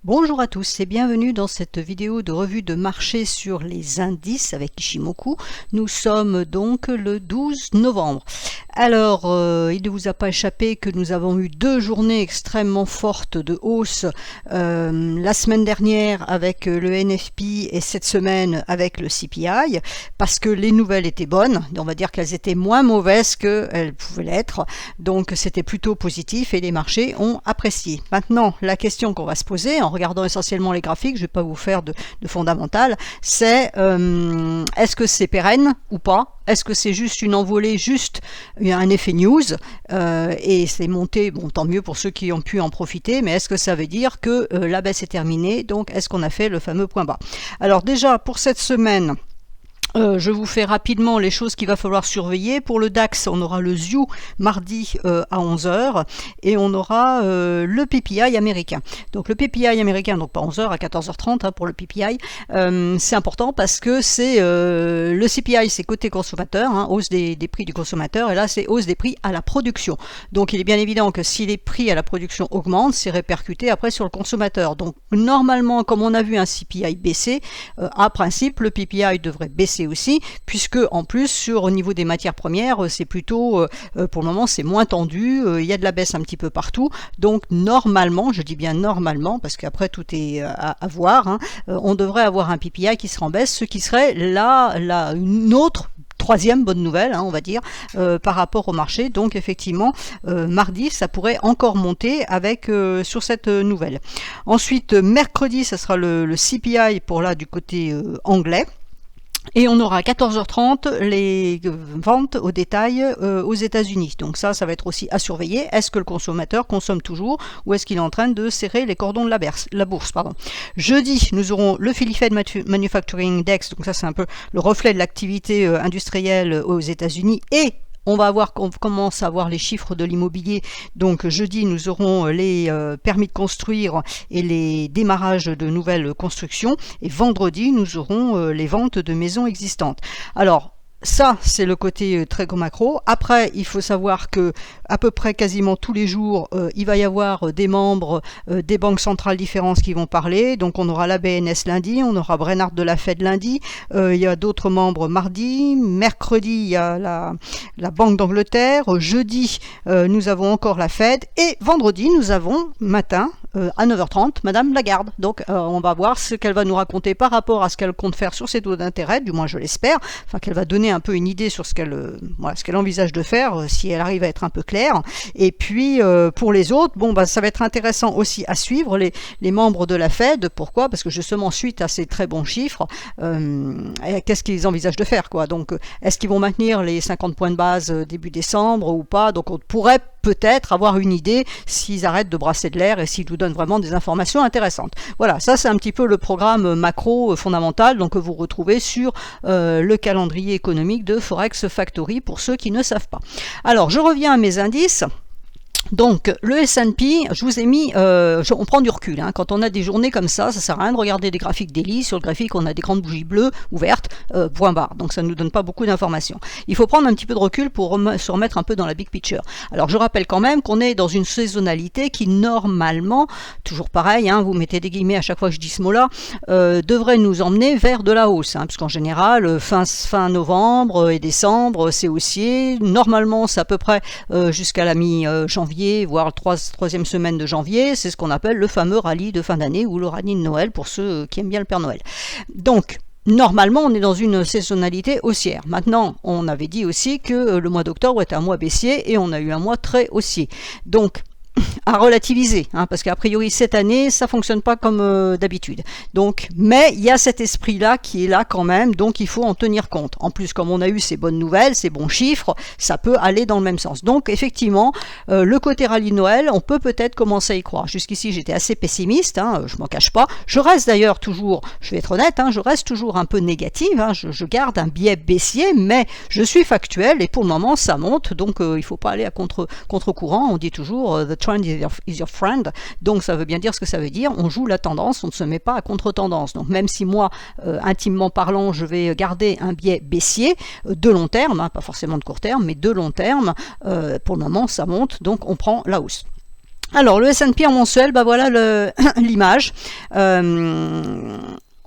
Bonjour à tous et bienvenue dans cette vidéo de revue de marché sur les indices avec Ishimoku. Nous sommes donc le 12 novembre. Alors, il ne vous a pas échappé que nous avons eu deux journées extrêmement fortes de hausse la semaine dernière avec le NFP et cette semaine avec le CPI, parce que les nouvelles étaient bonnes, on va dire qu'elles étaient moins mauvaises qu'elles pouvaient l'être, donc c'était plutôt positif et les marchés ont apprécié. Maintenant, la question qu'on va se poser, en regardant essentiellement les graphiques, je ne vais pas vous faire de fondamental, c'est est-ce que c'est pérenne ou pas? Est-ce que c'est juste une envolée, juste un effet news et c'est monté, bon tant mieux pour ceux qui ont pu en profiter, mais est-ce que ça veut dire que la baisse est terminée? Donc est-ce qu'on a fait le fameux point bas? Alors déjà pour cette semaine, je vous fais rapidement les choses qu'il va falloir surveiller. Pour le DAX, on aura le ZIU mardi à 11 h et on aura le PPI américain. Donc le PPI américain, donc pas 11 h, à 14h30 pour le PPI. C'est important parce que c'est le CPI, c'est côté consommateur, hausse des prix du consommateur, et là c'est hausse des prix à la production. Donc il est bien évident que si les prix à la production augmentent, c'est répercuté après sur le consommateur. Donc normalement, comme on a vu un CPI baisser, à principe, le PPI devrait baisser aussi, puisque en plus au niveau des matières premières, c'est plutôt pour le moment c'est moins tendu, il y a de la baisse un petit peu partout, donc normalement, je dis bien normalement parce qu'après tout est à voir, on devrait avoir un PPI qui sera en baisse, ce qui serait une autre troisième bonne nouvelle, on va dire, par rapport au marché. Donc effectivement, mardi, ça pourrait encore monter avec sur cette nouvelle. Ensuite, mercredi, ça sera le CPI pour là du côté anglais. Et on aura à 14h30 les ventes au détail aux États-Unis. Donc ça va être aussi à surveiller. Est-ce que le consommateur consomme toujours ou est-ce qu'il est en train de serrer les cordons de la bourse, pardon. Jeudi, nous aurons le Philly Fed Manufacturing Index. Donc ça, c'est un peu le reflet de l'activité industrielle aux États-Unis, et on commence à voir les chiffres de l'immobilier. Donc jeudi, nous aurons les permis de construire et les démarrages de nouvelles constructions. Et vendredi, nous aurons les ventes de maisons existantes. Alors, ça, c'est le côté très macro. Après, il faut savoir que à peu près quasiment tous les jours, il va y avoir des membres des banques centrales différentes qui vont parler. Donc, on aura la BNS lundi, on aura Brainard de la Fed lundi. Il y a d'autres membres mardi. Mercredi, il y a la Banque d'Angleterre. Jeudi, nous avons encore la Fed. Et vendredi, nous avons matin, à 9h30, Madame Lagarde. Donc, on va voir ce qu'elle va nous raconter par rapport à ce qu'elle compte faire sur ses taux d'intérêt, du moins je l'espère. Enfin, qu'elle va donner un peu une idée sur ce qu'elle envisage de faire, si elle arrive à être un peu claire. Et puis, pour les autres, ça va être intéressant aussi à suivre les membres de la Fed. Pourquoi? Parce que justement, suite à ces très bons chiffres, qu'est-ce qu'ils envisagent de faire, quoi? Donc, est-ce qu'ils vont maintenir les 50 points de base début décembre ou pas? Donc, on pourrait peut-être avoir une idée s'ils arrêtent de brasser de l'air et s'ils nous donnent vraiment des informations intéressantes. Voilà, ça c'est un petit peu le programme macro fondamental, donc que vous retrouvez sur le calendrier économique de Forex Factory pour ceux qui ne savent pas. Alors, je reviens à mes indices. Donc, le S&P, je vous ai mis, on prend du recul, quand on a des journées comme ça sert à rien de regarder des graphiques daily. Sur le graphique, on a des grandes bougies bleues ouvertes, point barre, donc ça ne nous donne pas beaucoup d'informations. Il faut prendre un petit peu de recul pour se remettre un peu dans la big picture. Alors, je rappelle quand même qu'on est dans une saisonnalité qui, normalement, toujours pareil, vous mettez des guillemets à chaque fois que je dis ce mot-là, devrait nous emmener vers de la hausse, puisqu'en général, fin novembre et décembre, c'est haussier. Normalement, c'est à peu près jusqu'à la mi-janvier, voire la troisième semaine de janvier. C'est ce qu'on appelle le fameux rallye de fin d'année ou le rallye de Noël pour ceux qui aiment bien le Père Noël. Donc, normalement, on est dans une saisonnalité haussière. Maintenant, on avait dit aussi que le mois d'octobre était un mois baissier et on a eu un mois très haussier. Donc, à relativiser, parce qu'a priori cette année ça fonctionne pas comme d'habitude. Donc, mais il y a cet esprit-là qui est là quand même, donc il faut en tenir compte. En plus, comme on a eu ces bonnes nouvelles, ces bons chiffres, ça peut aller dans le même sens. Donc, effectivement, le côté rallye Noël, on peut peut-être commencer à y croire. Jusqu'ici, j'étais assez pessimiste, je m'en cache pas. Je reste d'ailleurs toujours, je vais être honnête, je reste toujours un peu négative. Je garde un biais baissier, mais je suis factuel et pour le moment ça monte. Donc, il faut pas aller à contre-courant. On dit toujours the trend is your friend, donc ça veut bien dire ce que ça veut dire. On joue la tendance, on ne se met pas à contre-tendance. Donc même si moi, intimement parlant, je vais garder un biais baissier de long terme, pas forcément de court terme, mais de long terme, pour le moment ça monte, donc on prend la hausse. Alors, le S&P en mensuel, bah voilà l'image.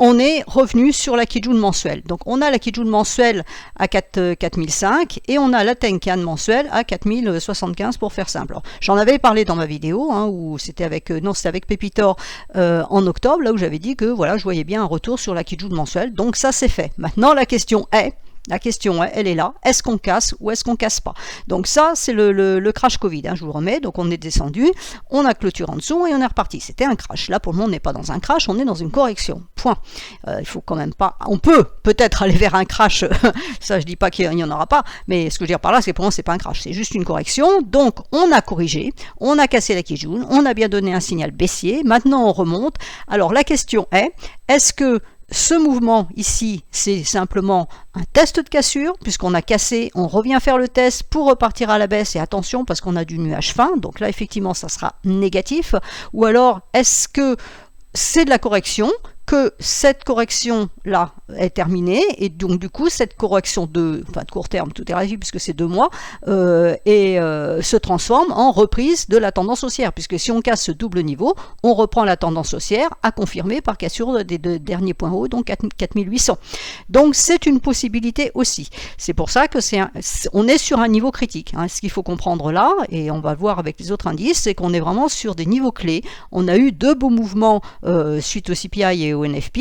On est revenu sur la Kijun mensuelle. Donc, on a la Kijun mensuelle à 4005 et on a la Tenkan mensuelle à 4075 pour faire simple. J'en avais parlé dans ma vidéo, hein, où c'était avec, non, c'était avec Pépitor en octobre, là où j'avais dit que voilà, je voyais bien un retour sur la Kijun mensuelle. Donc, ça c'est fait. Maintenant, la question est, elle est là, est-ce qu'on casse ou est-ce qu'on casse pas? Donc ça, c'est le crash Covid, hein, je vous remets. Donc on est descendu, on a clôturé en dessous et on est reparti. C'était un crash. Là, pour le moment, on n'est pas dans un crash, on est dans une correction. Point. Il faut quand même pas... On peut peut-être aller vers un crash, ça je dis pas qu'il n'y en aura pas, mais ce que je veux dire par là, c'est que pour moi, c'est pas un crash, c'est juste une correction. Donc on a corrigé, on a cassé la Kijun, on a bien donné un signal baissier, maintenant on remonte. Alors la question est-ce que ce mouvement ici, c'est simplement un test de cassure, puisqu'on a cassé, on revient faire le test pour repartir à la baisse, et attention, parce qu'on a du nuage fin, donc là, effectivement, ça sera négatif, ou alors, est-ce que c'est de la correction, que cette correction-là est terminée, et donc du coup, cette correction de court terme, tout est relatif puisque c'est 2 mois, se transforme en reprise de la tendance haussière, puisque si on casse ce double niveau, on reprend la tendance haussière à confirmer par cassure des 2 derniers points hauts, donc 4800. Donc c'est une possibilité aussi. C'est pour ça que on est sur un niveau critique. Hein. Ce qu'il faut comprendre là, et on va le voir avec les autres indices, c'est qu'on est vraiment sur des niveaux clés. On a eu 2 beaux mouvements suite au CPI et au NFP,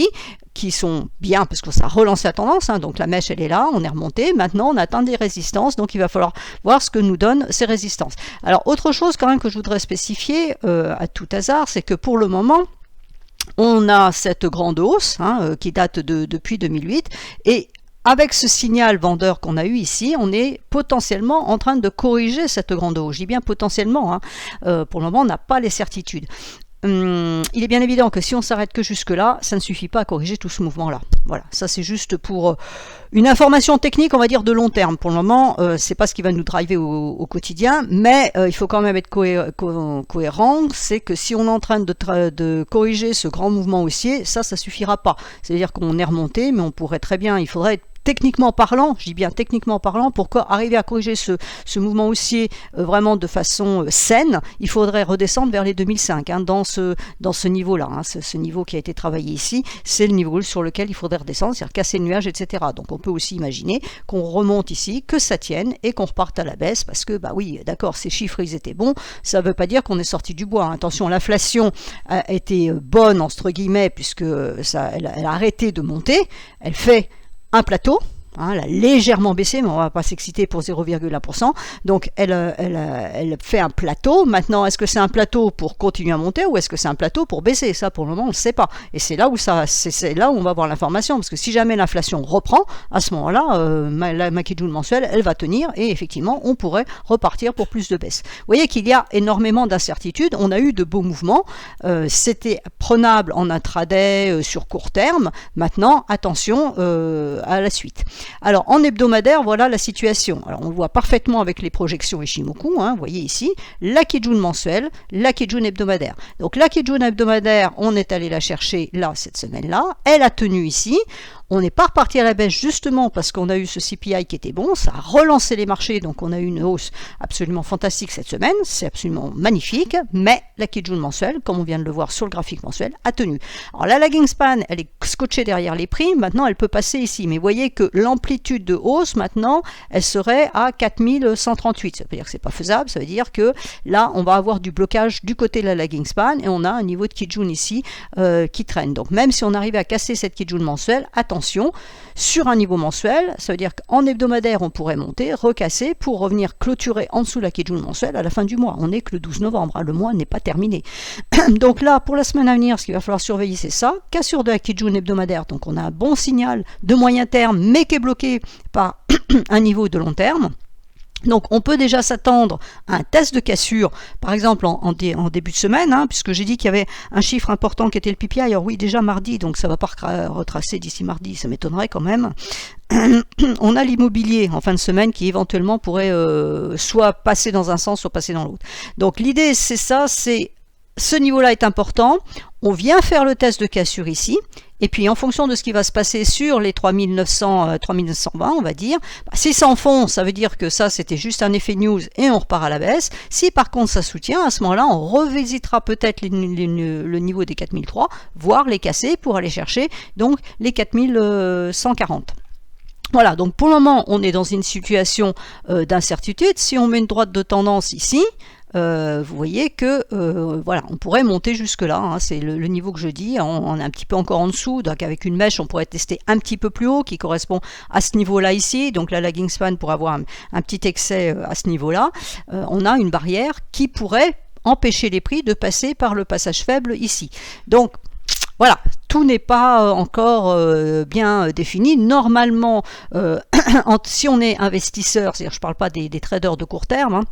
qui sont bien parce que ça relance la tendance, hein, donc la mèche elle est là, on est remonté, maintenant on atteint des résistances, donc il va falloir voir ce que nous donnent ces résistances. Alors autre chose quand même que je voudrais spécifier à tout hasard, c'est que pour le moment, on a cette grande hausse qui date depuis 2008, et avec ce signal vendeur qu'on a eu ici, on est potentiellement en train de corriger cette grande hausse. Je dis bien potentiellement, pour le moment on n'a pas les certitudes. Il est bien évident que si on s'arrête que jusque là, ça ne suffit pas à corriger tout ce mouvement là. Voilà, ça c'est juste pour une information technique, on va dire de long terme. Pour le moment, c'est pas ce qui va nous driver au quotidien, mais il faut quand même être cohérent. C'est que si on est en train de corriger ce grand mouvement haussier, ça suffira pas. C'est-à-dire qu'on est remonté, mais on pourrait très bien, il faudrait être techniquement parlant, je dis bien techniquement parlant, pour arriver à corriger ce mouvement haussier vraiment de façon saine, il faudrait redescendre vers les 2005 dans ce niveau-là. Ce niveau qui a été travaillé ici, c'est le niveau sur lequel il faudrait redescendre, c'est-à-dire casser le nuage, etc. Donc on peut aussi imaginer qu'on remonte ici, que ça tienne et qu'on reparte à la baisse, parce que, bah oui, d'accord, ces chiffres, ils étaient bons, ça ne veut pas dire qu'on est sorti du bois. Attention, l'inflation a été bonne, entre guillemets, puisque elle a arrêté de monter, elle fait un plateau, elle a légèrement baissé, mais on ne va pas s'exciter pour 0,1%. Donc, elle fait un plateau. Maintenant, est-ce que c'est un plateau pour continuer à monter ou est-ce que c'est un plateau pour baisser? Ça, pour le moment, on ne sait pas. Et c'est là où on va voir l'information. Parce que si jamais l'inflation reprend, à ce moment-là, ma Kijun mensuelle, elle va tenir et effectivement, on pourrait repartir pour plus de baisse. Vous voyez qu'il y a énormément d'incertitudes. On a eu de beaux mouvements. C'était prenable en intraday sur court terme. Maintenant, attention à la suite. Alors, en hebdomadaire, voilà la situation. Alors, on le voit parfaitement avec les projections Ishimoku, vous voyez ici, la Kijun mensuelle, la Kijun hebdomadaire. Donc, la Kijun hebdomadaire, on est allé la chercher là, cette semaine-là. Elle a tenu ici. On n'est pas reparti à la baisse justement parce qu'on a eu ce CPI qui était bon, ça a relancé les marchés, donc on a eu une hausse absolument fantastique cette semaine, c'est absolument magnifique, mais la Kijun mensuelle, comme on vient de le voir sur le graphique mensuel, a tenu. Alors la lagging span, elle est scotchée derrière les prix, maintenant elle peut passer ici, mais vous voyez que l'amplitude de hausse maintenant, elle serait à 4138, ça veut dire que c'est pas faisable, ça veut dire que là on va avoir du blocage du côté de la lagging span et on a un niveau de Kijun ici qui traîne. Donc même si on arrive à casser cette Kijun mensuelle, attention, sur un niveau mensuel, ça veut dire qu'en hebdomadaire, on pourrait monter, recasser pour revenir clôturer en dessous de la Kijun mensuelle à la fin du mois. On n'est que le 12 novembre, le mois n'est pas terminé. Donc là, pour la semaine à venir, ce qu'il va falloir surveiller, c'est ça, cassure de la Kijun hebdomadaire. Donc on a un bon signal de moyen terme, mais qui est bloqué par un niveau de long terme. Donc on peut déjà s'attendre à un test de cassure, par exemple en début de semaine, puisque j'ai dit qu'il y avait un chiffre important qui était le PPI, alors oui déjà mardi, donc ça ne va pas retracer d'ici mardi, ça m'étonnerait quand même. On a l'immobilier en fin de semaine qui éventuellement pourrait soit passer dans un sens, soit passer dans l'autre. Donc l'idée c'est ça, c'est ce niveau-là est important, on vient faire le test de cassure ici, et puis en fonction de ce qui va se passer sur les 3900, 3920, on va dire, si ça enfonce, ça veut dire que ça c'était juste un effet news et on repart à la baisse. Si par contre ça soutient, à ce moment-là, on revisitera peut-être le niveau des 4003, voire les casser pour aller chercher donc les 4140. Voilà, donc pour le moment, on est dans une situation d'incertitude. Si on met une droite de tendance ici, vous voyez que voilà, on pourrait monter jusque là, hein, c'est le niveau que je dis, on est un petit peu encore en dessous, donc avec une mèche on pourrait tester un petit peu plus haut qui correspond à ce niveau là ici, donc la lagging span pour avoir un petit excès à ce niveau là, on a une barrière qui pourrait empêcher les prix de passer par le passage faible ici. Donc voilà, tout n'est pas encore bien défini. Normalement, si on est investisseur, c'est-à-dire je ne parle pas des traders de court terme, hein,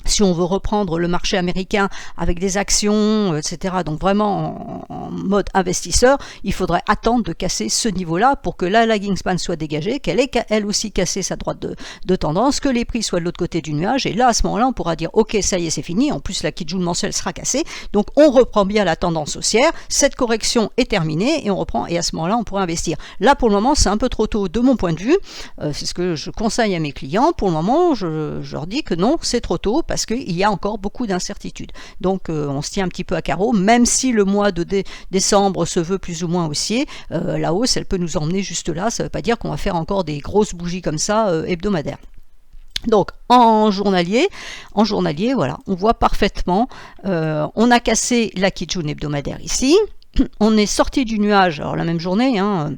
si on veut reprendre le marché américain avec des actions, etc., donc vraiment en mode investisseur, il faudrait attendre de casser ce niveau-là pour que la lagging span soit dégagée, qu'elle ait elle aussi cassé sa droite de tendance, que les prix soient de l'autre côté du nuage, et là, à ce moment-là, on pourra dire, ok, ça y est, c'est fini, en plus, la Kijun mensuelle sera cassée, donc on reprend bien la tendance haussière, cette correction est terminée, et on reprend, et à ce moment-là, on pourra investir. Là, pour le moment, c'est un peu trop tôt de mon point de vue, c'est ce que je conseille à mes clients, pour le moment, je leur dis que non, c'est trop tôt, parce qu'il y a encore beaucoup d'incertitudes. Donc on se tient un petit peu à carreau, même si le mois de décembre se veut plus ou moins haussier, la hausse elle peut nous emmener juste là, ça ne veut pas dire qu'on va faire encore des grosses bougies comme ça hebdomadaires. Donc en journalier, voilà, on voit parfaitement, on a cassé la Kijun hebdomadaire ici, on est sorti du nuage, alors la même journée, hein,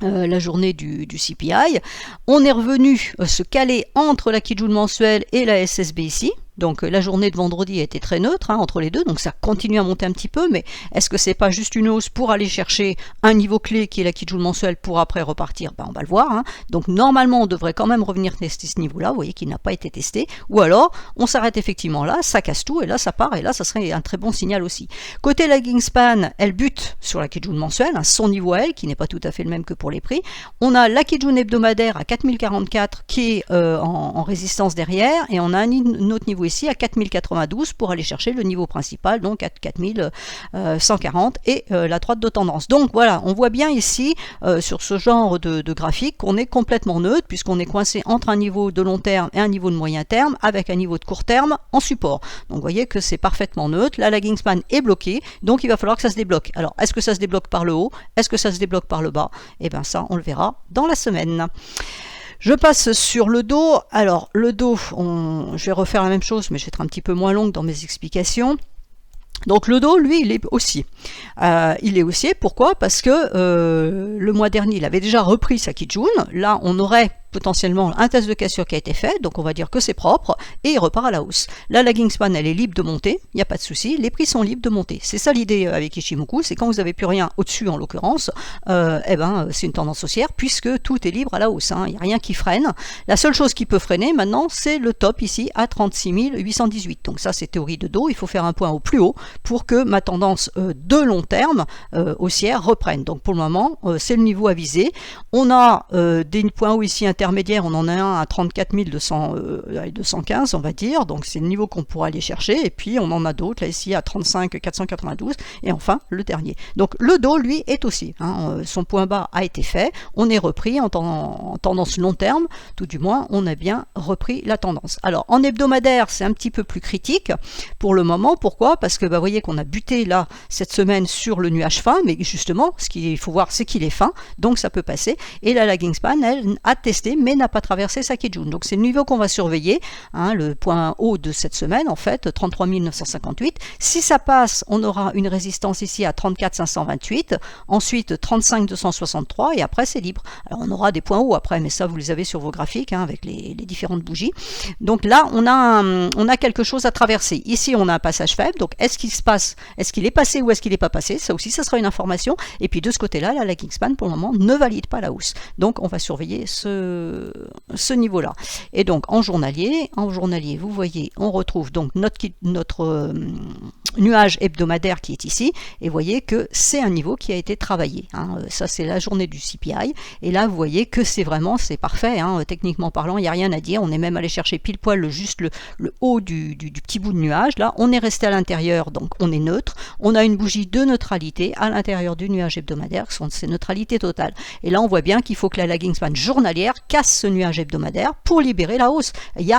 la journée du CPI, on est revenu se caler entre la Kijun mensuelle et la SSB ici. Donc la journée de vendredi a été très neutre hein, entre les deux, donc ça continue à monter un petit peu, mais est-ce que c'est pas juste une hausse pour aller chercher un niveau clé qui est la Kijun mensuelle pour après repartir? On va le voir. Hein. Donc normalement on devrait quand même revenir tester ce niveau-là, vous voyez qu'il n'a pas été testé, ou alors on s'arrête effectivement là, ça casse tout, et là ça part, et là ça serait un très bon signal aussi. Côté lagging span, elle bute sur la Kijun mensuelle, hein, son niveau à elle, qui n'est pas tout à fait le même que pour les prix. On a la Kijun hebdomadaire à 4044 qui est en résistance derrière, et on a un autre niveau ici à 4092 pour aller chercher le niveau principal, donc à 4140 et la droite de tendance. Donc voilà, on voit bien ici sur ce genre de graphique qu'on est complètement neutre puisqu'on est coincé entre un niveau de long terme et un niveau de moyen terme avec un niveau de court terme en support. Donc vous voyez que c'est parfaitement neutre, la lagging span est bloquée, donc il va falloir que ça se débloque. Alors est-ce que ça se débloque par le haut? Est-ce que ça se débloque par le bas? Et bien ça on le verra dans la semaine. Je passe sur le dos. Alors le dos, je vais refaire la même chose, mais je vais être un petit peu moins longue dans mes explications. Donc le dos, lui, il est haussier. Il est haussier, pourquoi? Parce que le mois dernier, il avait déjà repris sa Kijun. Là, on aurait potentiellement un test de cassure qui a été fait, donc on va dire que c'est propre, et il repart à la hausse. La lagging span, elle est libre de monter, il n'y a pas de souci, les prix sont libres de monter. C'est ça l'idée avec Ichimoku, c'est quand vous n'avez plus rien au-dessus en l'occurrence, c'est une tendance haussière, puisque tout est libre à la hausse, hein, il n'y a rien qui freine. La seule chose qui peut freiner maintenant, c'est le top ici à 36 818. Donc ça c'est théorie de dos, il faut faire un point au plus haut pour que ma tendance de long terme haussière reprenne. Donc pour le moment, c'est le niveau à viser. On a des points hauts ici intermédiaire, on en a un à 34 215 on va dire, donc c'est le niveau qu'on pourra aller chercher, et puis on en a d'autres là ici à 35 492, et enfin le dernier. Donc le dos lui est aussi, hein, son point bas a été fait, on est repris en tendance long terme, tout du moins on a bien repris la tendance. Alors en hebdomadaire c'est un petit peu plus critique pour le moment, pourquoi? Parce que vous voyez qu'on a buté là cette semaine sur le nuage fin, mais justement ce qu'il faut voir c'est qu'il est fin, donc ça peut passer, et la lagging span elle a testé mais n'a pas traversé sa Kijun. Donc c'est le niveau qu'on va surveiller, hein, le point haut de cette semaine en fait, 33 958. Si ça passe, on aura une résistance ici à 34 528, ensuite 35 263 et après c'est libre. Alors on aura des points hauts après, mais ça vous les avez sur vos graphiques hein, avec les différentes bougies. Donc là on a quelque chose à traverser. Ici on a un passage faible, donc est-ce qu'il se passe, est-ce qu'il est passé ou est-ce qu'il n'est pas passé? Ça aussi ça sera une information. Et puis de ce côté-là, la lagging span pour le moment ne valide pas la hausse. Donc on va surveiller ce niveau-là. Et donc en journalier, vous voyez, on retrouve donc nuage hebdomadaire qui est ici, et vous voyez que c'est un niveau qui a été travaillé, hein. Ça c'est la journée du CPI, et là vous voyez que c'est parfait, hein. Techniquement parlant, il n'y a rien à dire, on est même allé chercher pile poil juste le haut du petit bout de nuage, là on est resté à l'intérieur, donc on est neutre, on a une bougie de neutralité à l'intérieur du nuage hebdomadaire, c'est neutralité totale, et là on voit bien qu'il faut que la lagging span journalière casse ce nuage hebdomadaire pour libérer la hausse.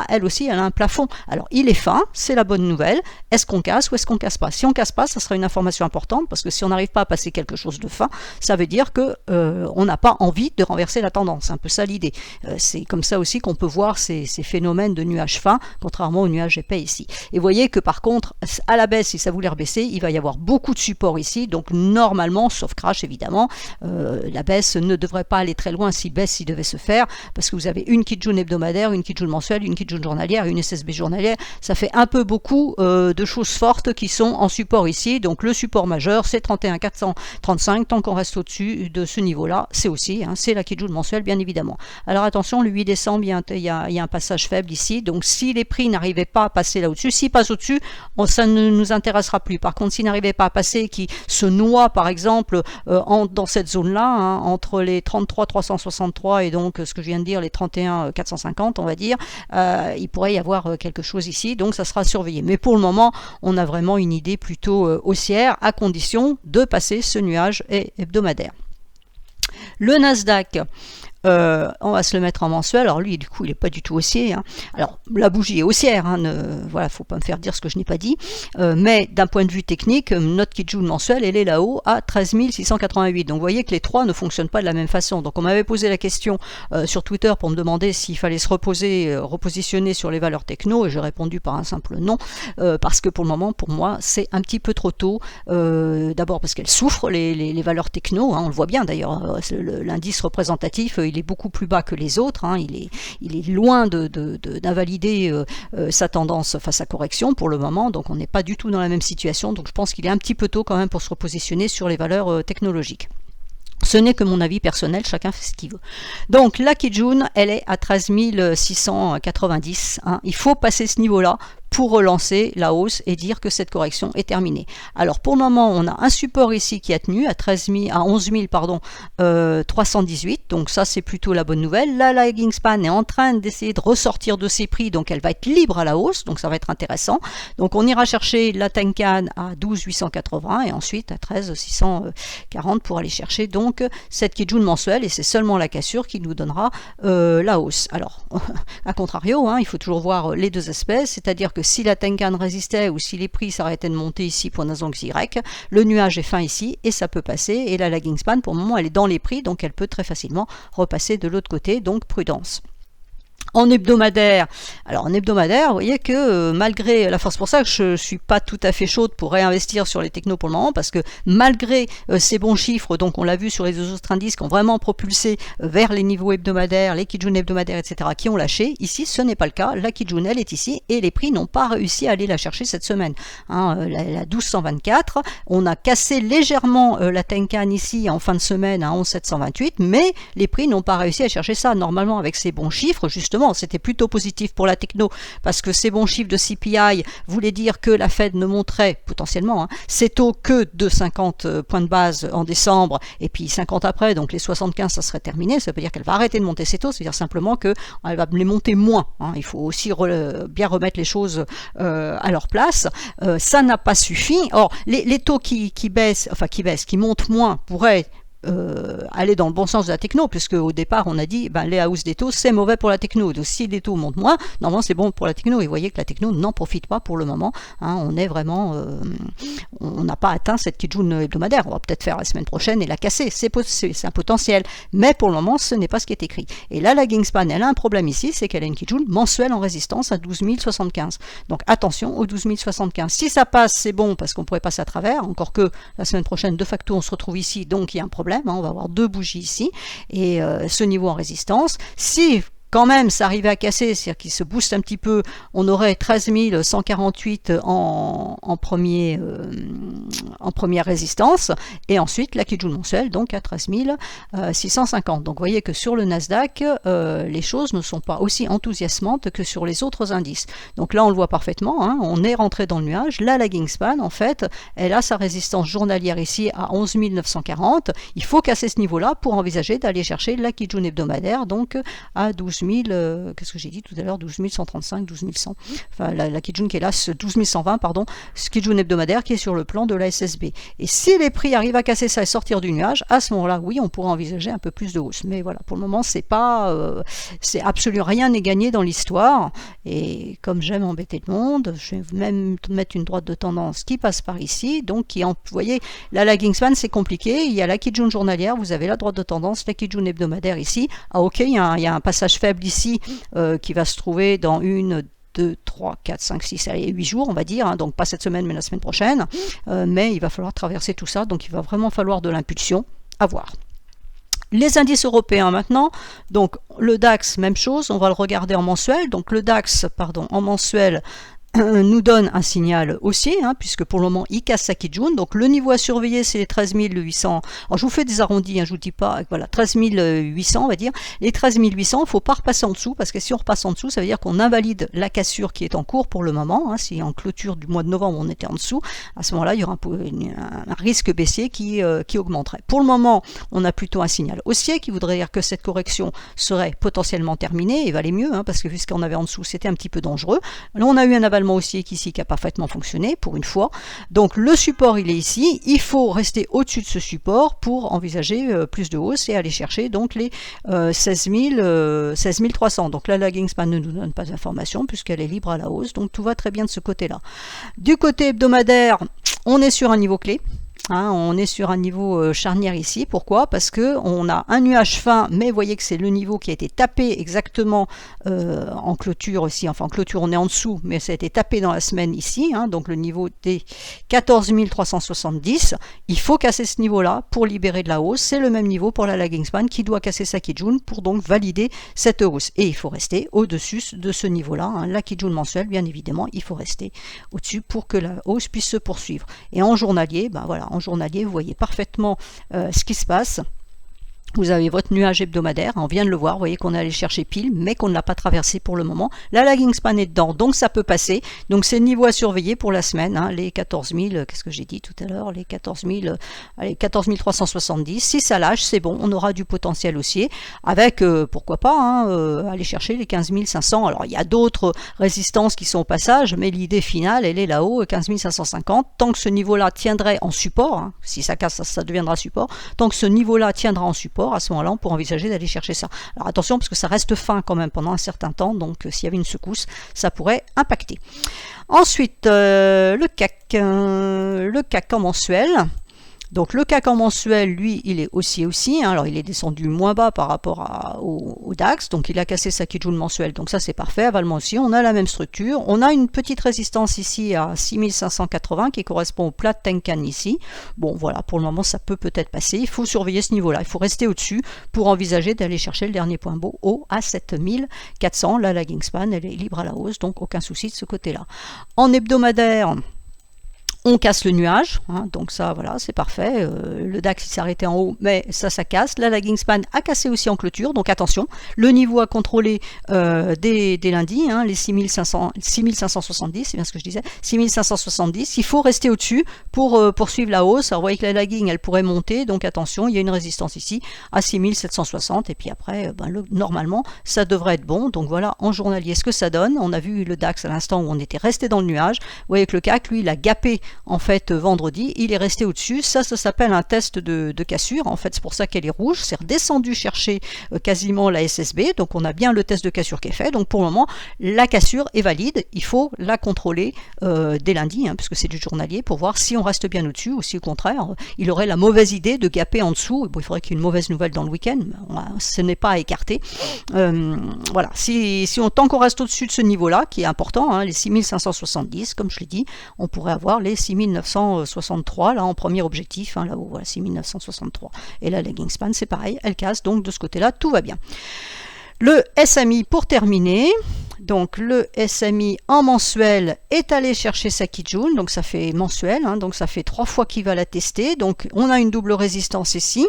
Elle aussi, elle a un plafond, alors il est fin, c'est la bonne nouvelle, est-ce qu'on casse ou est-ce qu'on casse pas? Si on casse pas, ça sera une information importante, parce que si on n'arrive pas à passer quelque chose de fin, ça veut dire que on n'a pas envie de renverser la tendance. C'est un peu ça l'idée. C'est comme ça aussi qu'on peut voir ces phénomènes de nuages fins, contrairement aux nuages épais ici. Et vous voyez que par contre, à la baisse, si ça voulait rebaisser, il va y avoir beaucoup de support ici, donc normalement, sauf crash évidemment, la baisse ne devrait pas aller très loin si baisse s'il devait se faire, parce que vous avez une Kijun hebdomadaire, une Kijun mensuelle, une Kijun journalière, une SSB journalière, ça fait un peu beaucoup de choses fortes qui sont en support ici, donc le support majeur c'est 31 435, tant qu'on reste au-dessus de ce niveau-là, c'est aussi, hein, c'est la Kijun mensuelle bien évidemment. Alors attention, le 8 décembre, il y a un passage faible ici, donc si les prix n'arrivaient pas à passer là au-dessus, s'ils passent au-dessus, ça ne nous intéressera plus. Par contre, s'ils n'arrivaient pas à passer, qui se noient par exemple dans cette zone-là, hein, entre les 33 363 et donc ce que je viens de dire, les 31 450 on va dire, il pourrait y avoir quelque chose ici, donc ça sera surveillé. Mais pour le moment, on a vraiment une idée plutôt haussière, à condition de passer ce nuage hebdomadaire. Le Nasdaq, on va se le mettre en mensuel. Alors lui, du coup, il n'est pas du tout haussier, hein. Alors la bougie est haussière, hein, voilà, faut pas me faire dire ce que je n'ai pas dit, mais d'un point de vue technique, notre Kijun mensuelle, elle est là-haut à 13 688. Donc vous voyez que les trois ne fonctionnent pas de la même façon. Donc on m'avait posé la question sur Twitter pour me demander s'il fallait se repositionner sur les valeurs techno, et j'ai répondu par un simple non, parce que pour le moment, pour moi, c'est un petit peu trop tôt. D'abord parce qu'elles souffrent, les valeurs techno, hein, on le voit bien d'ailleurs, l'indice représentatif, il est beaucoup plus bas que les autres, hein, il est loin d'invalider sa tendance, enfin sa correction pour le moment, donc on n'est pas du tout dans la même situation, donc je pense qu'il est un petit peu tôt quand même pour se repositionner sur les valeurs technologiques. Ce n'est que mon avis personnel, chacun fait ce qu'il veut. Donc la Kijun, elle est à 13 690, hein. Il faut passer ce niveau-là pour relancer la hausse et dire que cette correction est terminée. Alors pour le moment, on a un support ici qui a tenu à 11 318, donc ça c'est plutôt la bonne nouvelle. La lagging span est en train d'essayer de ressortir de ses prix, donc elle va être libre à la hausse, donc ça va être intéressant. Donc on ira chercher la Tenkan à 12 880 et ensuite à 13 640 pour aller chercher donc cette Kijun mensuelle, et c'est seulement la cassure qui nous donnera la hausse. Alors à contrario, hein, il faut toujours voir les deux aspects, c'est-à-dire que si la Tenkan résistait ou si les prix s'arrêtaient de monter ici pour une raison Y, le nuage est fin ici et ça peut passer, et la lagging span pour le moment elle est dans les prix, donc elle peut très facilement repasser de l'autre côté, donc prudence. En hebdomadaire, alors en hebdomadaire, vous voyez que malgré la force, pour ça que je suis pas tout à fait chaude pour réinvestir sur les technos pour le moment, parce que malgré ces bons chiffres, donc on l'a vu sur les autres indices qui ont vraiment propulsé vers les niveaux hebdomadaires, les Kijun hebdomadaires, etc., qui ont lâché, ici ce n'est pas le cas, la Kijun elle est ici, et les prix n'ont pas réussi à aller la chercher cette semaine, hein, la 1224, on a cassé légèrement la Tenkan ici en fin de semaine à 11728, mais les prix n'ont pas réussi à chercher ça. Normalement avec ces bons chiffres, justement, c'était plutôt positif pour la techno, parce que ces bons chiffres de CPI voulaient dire que la Fed ne monterait potentiellement, hein, ses taux que de 50 points de base en décembre, et puis 50 après, donc les 75 ça serait terminé, ça veut dire qu'elle va arrêter de monter ses taux, c'est-à-dire simplement qu'elle va les monter moins, hein. Il faut aussi bien remettre les choses à leur place. Ça n'a pas suffi. Or les taux qui baissent, qui montent moins pourraient aller dans le bon sens de la techno, puisque au départ on a dit les hausses des taux c'est mauvais pour la techno, donc si les taux montent moins, normalement c'est bon pour la techno, et vous voyez que la techno n'en profite pas pour le moment, hein. On est vraiment on n'a pas atteint cette Kijun hebdomadaire, on va peut-être faire la semaine prochaine et la casser, c'est un potentiel, mais pour le moment ce n'est pas ce qui est écrit. Et la lagging span, elle a un problème ici, c'est qu'elle a une Kijun mensuelle en résistance à 12 075, donc attention aux 12 075, si ça passe c'est bon parce qu'on pourrait passer à travers, encore que la semaine prochaine de facto on se retrouve ici, donc il y a un problème, hein, on va avoir deux bougies ici, et ce niveau en résistance, si quand même ça arrivait à casser, c'est-à-dire qu'il se booste un petit peu, on aurait 13 148 en en première résistance, et ensuite la Kijun mensuelle donc à 13 650. Donc vous voyez que sur le Nasdaq, les choses ne sont pas aussi enthousiasmantes que sur les autres indices. Donc là on le voit parfaitement, hein, on est rentré dans le nuage. La lagging span en fait, elle a sa résistance journalière ici à 11 940. Il faut casser ce niveau-là pour envisager d'aller chercher la Kijun hebdomadaire, donc à 12 000, qu'est-ce que j'ai dit tout à l'heure, 12 135, 12 100, enfin la Kijun qui est là, 12 120, pardon, ce Kijun hebdomadaire qui est sur le plan de la SSB. Et si les prix arrivent à casser ça et sortir du nuage, à ce moment-là, oui, on pourra envisager un peu plus de hausse. Mais voilà, pour le moment, c'est absolument rien n'est gagné dans l'histoire. Et comme j'aime embêter le monde, je vais même mettre une droite de tendance qui passe par ici, donc vous voyez, la lagging span, c'est compliqué. Il y a la Kijun journalière, vous avez la droite de tendance, la Kijun hebdomadaire ici. Ah ok, il y a un passage faible ici qui va se trouver dans 1, 2, 3, 4, 5, 6, allez, 8 jours, on va dire, hein, donc pas cette semaine, mais la semaine prochaine. Mais il va falloir traverser tout ça, donc il va vraiment falloir de l'impulsion. À voir. Les indices européens maintenant, donc le DAX, même chose, on va le regarder en mensuel. Donc le DAX, pardon, en mensuel, nous donne un signal haussier, hein, puisque pour le moment il casse sa Kijun. Donc le niveau à surveiller, c'est les 13 800. Alors je vous fais des arrondis, hein, je vous dis pas, voilà, 13 800 on va dire. Les 13 800, il ne faut pas repasser en dessous, parce que si on repasse en dessous, ça veut dire qu'on invalide la cassure qui est en cours pour le moment. Hein, si en clôture du mois de novembre on était en dessous, à ce moment-là il y aura un risque baissier qui augmenterait. Pour le moment, on a plutôt un signal haussier qui voudrait dire que cette correction serait potentiellement terminée et valait mieux, hein, parce que vu ce qu'on avait en dessous, c'était un petit peu dangereux. Là on a eu un avalement haussier ici qui a parfaitement fonctionné pour une fois. Donc le support il est ici, il faut rester au-dessus de ce support pour envisager plus de hausse et aller chercher donc les 16 300. Donc la lagging span ne nous donne pas d'information puisqu'elle est libre à la hausse, donc tout va très bien de ce côté-là. Du côté hebdomadaire, on est sur un niveau clé. Hein, on est sur un niveau charnière ici. Pourquoi? Parce que on a un nuage fin, mais vous voyez que c'est le niveau qui a été tapé exactement en clôture aussi. Enfin, en clôture, on est en dessous, mais ça a été tapé dans la semaine ici. Hein, donc le niveau des 14 370. Il faut casser ce niveau-là pour libérer de la hausse. C'est le même niveau pour la lagging span qui doit casser sa Kijun pour donc valider cette hausse. Et il faut rester au-dessus de ce niveau-là. Hein, la Kijun mensuelle, bien évidemment, il faut rester au-dessus pour que la hausse puisse se poursuivre. Et en journalier, ben voilà. En journalier, vous voyez parfaitement ce qui se passe. Vous avez votre nuage hebdomadaire, on vient de le voir, vous voyez qu'on est allé chercher pile, mais qu'on ne l'a pas traversé pour le moment. La lagging span est dedans, donc ça peut passer. Donc c'est le niveau à surveiller pour la semaine, hein, les 14 000, qu'est-ce que j'ai dit tout à l'heure, les 14 000, allez, 14 370. Si ça lâche, c'est bon, on aura du potentiel haussier, avec, pourquoi pas, hein, aller chercher les 15 500. Alors il y a d'autres résistances qui sont au passage, mais l'idée finale, elle est là-haut, 15 550. Tant que ce niveau-là tiendrait en support, hein, si ça casse, ça deviendra support, tant que ce niveau-là tiendra en support, à ce moment-là, on pourra envisager d'aller chercher ça. Alors attention, parce que ça reste fin quand même pendant un certain temps, donc s'il y avait une secousse, ça pourrait impacter. Ensuite, le CAC en mensuel. Donc le CAC en mensuel, lui, il est haussier aussi. Hein, alors il est descendu moins bas par rapport au DAX, donc il a cassé sa Kijun mensuelle, donc ça c'est parfait. Avalement aussi, on a la même structure. On a une petite résistance ici à 6580 qui correspond au plat de Tenkan ici. Bon voilà, pour le moment ça peut-être passer. Il faut surveiller ce niveau-là. Il faut rester au-dessus pour envisager d'aller chercher le dernier point haut à 7400. La lagging span, elle est libre à la hausse, donc aucun souci de ce côté-là. En hebdomadaire, on casse le nuage, hein, donc ça voilà c'est parfait, le DAX il s'est arrêté en haut mais ça casse, la lagging span a cassé aussi en clôture, donc attention, le niveau à contrôler dès lundi, hein, les 6570, c'est bien ce que je disais, 6570, il faut rester au-dessus pour poursuivre la hausse. Alors vous voyez que la lagging elle pourrait monter, donc attention, il y a une résistance ici à 6760 et puis après normalement ça devrait être bon. Donc voilà en journalier ce que ça donne. On a vu le DAX à l'instant où on était resté dans le nuage, vous voyez que le CAC lui il a gapé en fait vendredi, il est resté au-dessus. Ça s'appelle un test de cassure, en fait c'est pour ça qu'elle est rouge. C'est redescendu chercher quasiment la SSB, donc on a bien le test de cassure qui est fait. Donc pour le moment la cassure est valide, il faut la contrôler dès lundi, hein, puisque c'est du journalier, pour voir si on reste bien au-dessus ou si au contraire il aurait la mauvaise idée de gaper en dessous. Bon, il faudrait qu'il y ait une mauvaise nouvelle dans le week-end, ce n'est pas à écarter. Voilà, tant qu'on reste au-dessus de ce niveau-là, qui est important, hein, les 6570, comme je l'ai dit, on pourrait avoir les 6963 là en premier objectif, hein, là-haut, voilà, 6963. Et la lagging span, c'est pareil, elle casse, donc de ce côté-là, tout va bien. Le SMI pour terminer, Donc le SMI en mensuel est allé chercher sa Kijun, donc ça fait mensuel, hein, donc ça fait 3 fois qu'il va la tester. Donc on a une double résistance ici,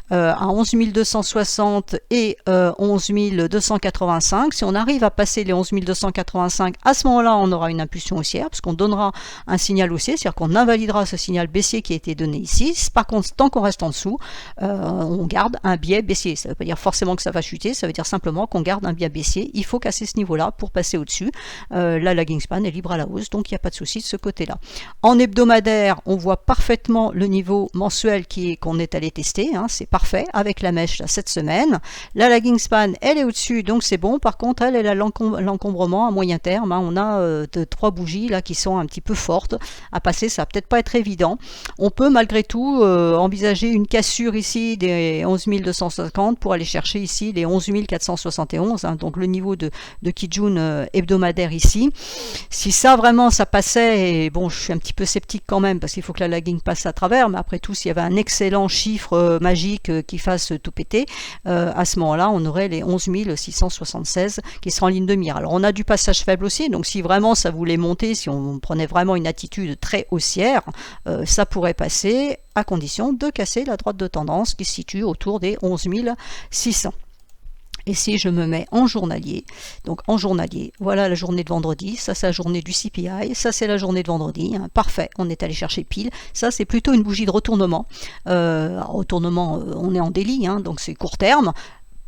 à 11 260 et 11 285. Si on arrive à passer les 11 285, à ce moment-là on aura une impulsion haussière, parce qu'on donnera un signal haussier, c'est-à-dire qu'on invalidera ce signal baissier qui a été donné ici. Par contre, tant qu'on reste en dessous, on garde un biais baissier. Ça ne veut pas dire forcément que ça va chuter, ça veut dire simplement qu'on garde un biais baissier. Il faut casser ce niveau-là pour passer au-dessus. La lagging span est libre à la hausse, donc il n'y a pas de souci de ce côté-là. En hebdomadaire, on voit parfaitement le niveau mensuel qu'on est allé tester, hein, c'est parfait, avec la mèche là, cette semaine. La lagging span, elle est au-dessus, donc c'est bon. Par contre, elle a l'encombrement à moyen terme. Hein. On a 3 bougies là qui sont un petit peu fortes à passer, ça va peut-être pas être évident. On peut malgré tout envisager une cassure ici des 11 250 pour aller chercher ici les 11 471, hein, donc le niveau de Kijun hebdomadaire ici. Si ça vraiment ça passait, et bon je suis un petit peu sceptique quand même parce qu'il faut que la lagging passe à travers, mais après tout s'il y avait un excellent chiffre magique qui fasse tout péter, à ce moment là on aurait les 11 676 qui seraient en ligne de mire. Alors on a du passage faible aussi, donc si vraiment ça voulait monter, si on prenait vraiment une attitude très haussière, ça pourrait passer à condition de casser la droite de tendance qui se situe autour des 11 600. Et si je me mets en journalier, donc en journalier, voilà la journée de vendredi, ça c'est la journée du CPI, ça c'est la journée de vendredi, hein, parfait, on est allé chercher pile, ça c'est plutôt une bougie de retournement, retournement on est en daily, hein, donc c'est court terme,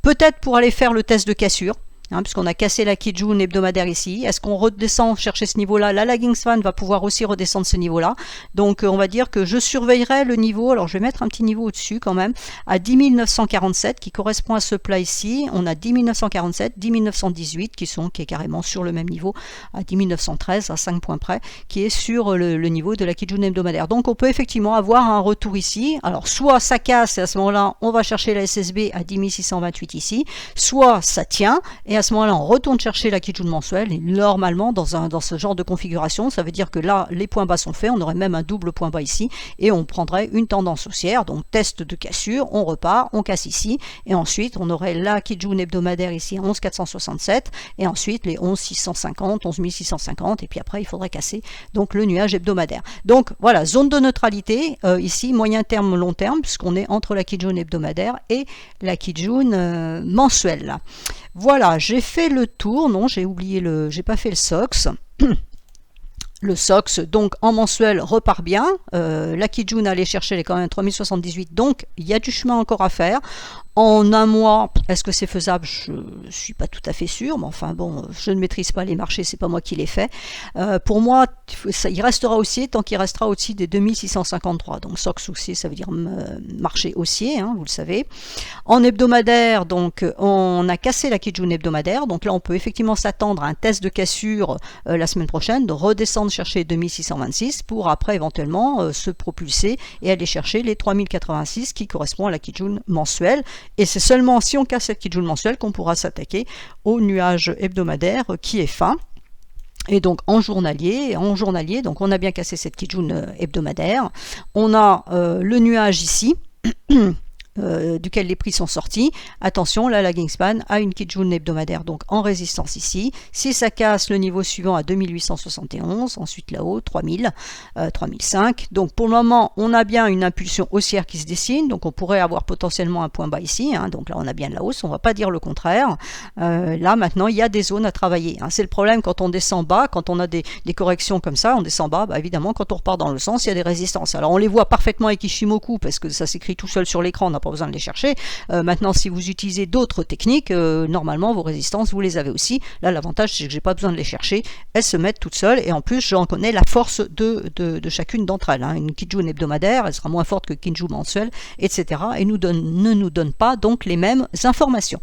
peut-être pour aller faire le test de cassure, hein, puisqu'on a cassé la Kijun hebdomadaire ici. Est-ce qu'on redescend chercher ce niveau-là? La lagging span va pouvoir aussi redescendre ce niveau-là. Donc on va dire que je surveillerai le niveau, alors je vais mettre un petit niveau au-dessus quand même, à 10 947 qui correspond à ce plat ici. On a 10 947, 10 918 qui est carrément sur le même niveau, à 10 913 à 5 points près, qui est sur le niveau de la Kijun hebdomadaire. Donc on peut effectivement avoir un retour ici. Alors soit ça casse et à ce moment-là on va chercher la SSB à 10 628 ici, soit ça tient et à ce moment-là, on retourne chercher la Kijun mensuelle et normalement, dans ce genre de configuration, ça veut dire que là, les points bas sont faits, on aurait même un double point bas ici et on prendrait une tendance haussière, donc test de cassure, on repart, on casse ici et ensuite, on aurait la Kijun hebdomadaire ici à 11 467 et ensuite les 11 650, 11 650 et puis après, il faudrait casser donc le nuage hebdomadaire. Donc voilà, zone de neutralité, ici, moyen terme, long terme, puisqu'on est entre la Kijun hebdomadaire et la Kijun mensuelle. Là. Voilà, j'ai fait le tour, non, j'ai pas fait le SOX. Le SOX, donc en mensuel, repart bien. La Kijun allait chercher les quand même 3078, donc il y a du chemin encore à faire. En un mois, est-ce que c'est faisable? Je ne suis pas tout à fait sûre, mais enfin bon, je ne maîtrise pas les marchés, c'est pas moi qui les fais. Pour moi, il restera haussier tant qu'il restera au-dessus des 2653. Donc SOX haussier, ça veut dire marché haussier, hein, vous le savez. En hebdomadaire, donc on a cassé la Kijun hebdomadaire, donc là on peut effectivement s'attendre à un test de cassure la semaine prochaine, de redescendre chercher 2626 pour après éventuellement se propulser et aller chercher les 3086 qui correspond à la Kijun mensuelle. Et c'est seulement si on casse cette Kijun mensuelle qu'on pourra s'attaquer au nuage hebdomadaire qui est fin. Et donc en journalier, donc on a bien cassé cette Kijun hebdomadaire. On a le nuage ici. Duquel les prix sont sortis. Attention, la lagging span a une Kijun hebdomadaire donc en résistance ici. Si ça casse le niveau suivant à 2871, ensuite là-haut 3000, 3005. Donc pour le moment, on a bien une impulsion haussière qui se dessine. Donc on pourrait avoir potentiellement un point bas ici. Hein, donc là, on a bien de la hausse. On ne va pas dire le contraire. Là maintenant, il y a des zones à travailler. Hein. C'est le problème quand on descend bas, quand on a des corrections comme ça, on descend bas. Bah, évidemment, quand on repart dans le sens, il y a des résistances. Alors on les voit parfaitement avec Ishimoku parce que ça s'écrit tout seul sur l'écran. On n'a pas besoin de les chercher. Maintenant, si vous utilisez d'autres techniques, normalement, vos résistances, vous les avez aussi. Là, l'avantage, c'est que j'ai pas besoin de les chercher. Elles se mettent toutes seules et en plus, j'en connais la force de chacune d'entre elles. Hein. Une Kijun hebdomadaire, elle sera moins forte que Kijun mensuelle, etc. et ne nous donne pas donc les mêmes informations.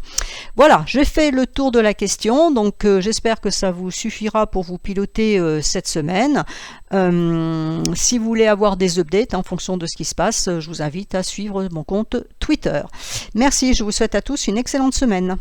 Voilà, j'ai fait le tour de la question. Donc, j'espère que ça vous suffira pour vous piloter cette semaine. Si vous voulez avoir des updates en fonction de ce qui se passe, je vous invite à suivre mon compte Twitter. Merci, je vous souhaite à tous une excellente semaine.